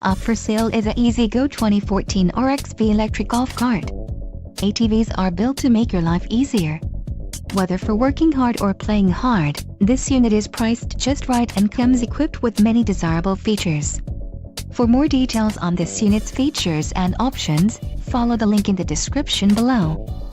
Up for sale is a Easygo 2014 RXV electric golf cart. ATVs are built to make your life easier. Whether for working hard or playing hard, this unit is priced just right and comes equipped with many desirable features. For more details on this unit's features and options, follow the link in the description below.